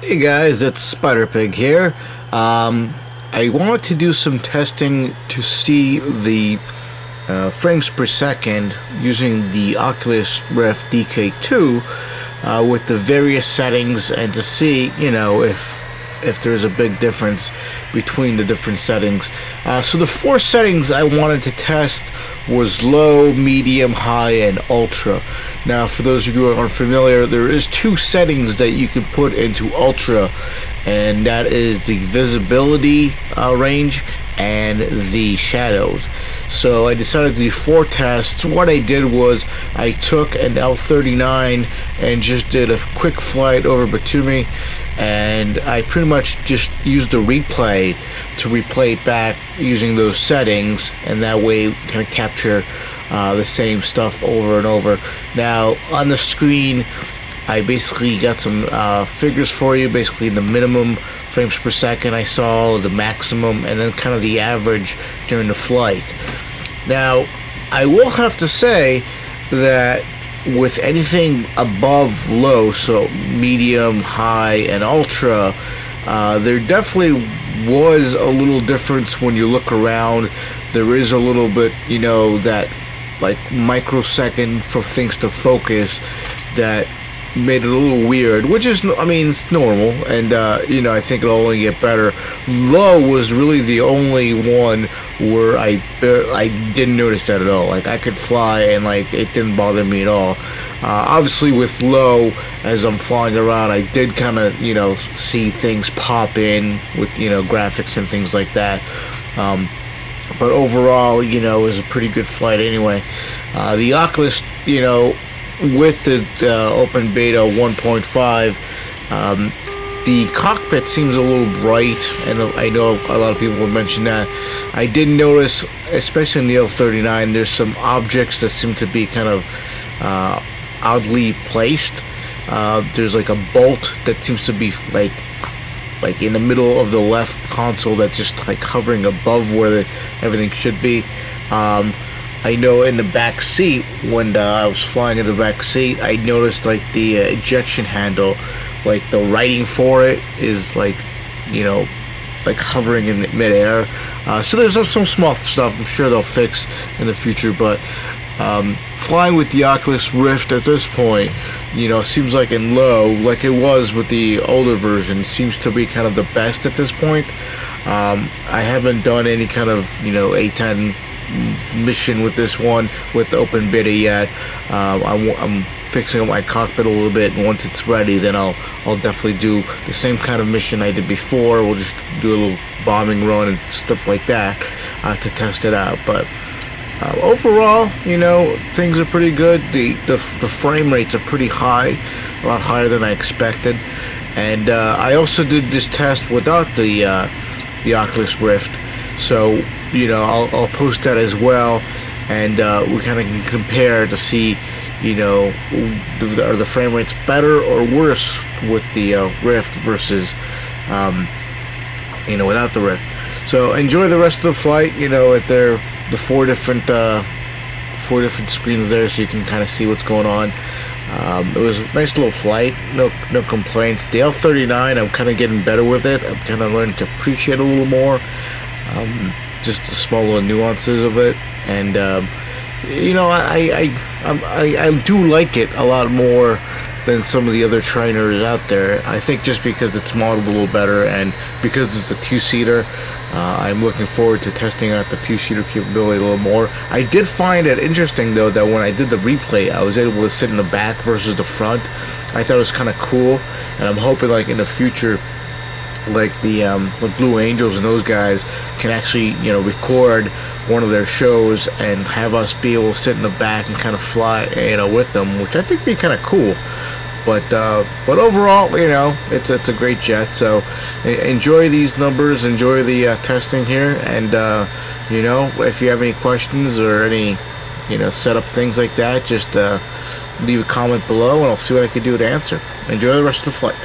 Hey guys, it's Spider Pig here. I wanted to do some testing to see the frames per second using the Oculus Rift DK2 with the various settings, and to see, you know, if there's a big difference between the different settings. So the four settings I wanted to test was low, medium, high, and ultra. Now, for those of you who are unfamiliar, there is two settings that you can put into ultra, and that is the visibility range and the shadows. So I decided to do four tests. What I did was I took an L-39 and just did a quick flight over Batumi, and I pretty much just used the replay to replay it back using those settings, and that way kind of capture the same stuff over and over. Now on the screen I basically got some figures for you, basically the minimum frames per second I saw, the maximum, and then kind of the average during the flight. Now I will have to say that with anything above low, so medium, high, and ultra, there definitely was a little difference when you look around. There is a little bit, you know, that like microsecond for things to focus that made it a little weird, which is, I mean, it's normal, and you know, I think it'll only get better. Low was really the only one where I didn't notice that at all. Like, I could fly and like it didn't bother me at all. Obviously with low, as I'm flying around, I did kind of, you know, see things pop in with, you know, graphics and things like that. But overall, you know, it was a pretty good flight anyway. The Oculus, you know, with the open beta 1.5, the cockpit seems a little bright, and I know a lot of people would mention that. I did notice, especially in the L-39, there's some objects that seem to be kind of oddly placed. There's like a bolt that seems to be like in the middle of the left console, that's just like hovering above where everything should be. I know in the back seat, when I was flying in the back seat, I noticed like the ejection handle, like the writing for it is like, you know, like hovering in midair. So there's some small stuff I'm sure they'll fix in the future, but flying with the Oculus Rift at this point, you know, seems like in low, like it was with the older version, seems to be kind of the best at this point. I haven't done any kind of, you know, A10 mission with this one with open beta yet. I'm fixing up my cockpit a little bit, and once it's ready, then I'll definitely do the same kind of mission I did before. We'll just do a little bombing run and stuff like that to test it out. But overall, you know, things are pretty good. The frame rates are pretty high, a lot higher than I expected. And I also did this test without the Oculus Rift, so, you know, I'll post that as well, and we kind of can compare to see, you know, are the frame rates better or worse with the Rift versus, you know, without the Rift. So enjoy the rest of the flight. You know, at the four different screens there, so you can kind of see what's going on. It was a nice little flight, no complaints. The L-39, I'm kind of getting better with it. I'm kind of learning to appreciate a little more, just the small little nuances of it. And you know, I do like it a lot more than some of the other trainers out there. I think just because it's modeled a little better, and because it's a two-seater, I'm looking forward to testing out the two-seater capability a little more. I did find it interesting, though, that when I did the replay, I was able to sit in the back versus the front. I thought it was kind of cool, and I'm hoping, like, in the future, like the Blue Angels and those guys can actually, you know, record one of their shows and have us be able to sit in the back and kind of fly, you know, with them, which I think would be kind of cool. But overall, you know, it's a great jet. So enjoy these numbers, enjoy the testing here, and you know, if you have any questions or any, you know, setup things like that, just leave a comment below, and I'll see what I can do to answer. Enjoy the rest of the flight.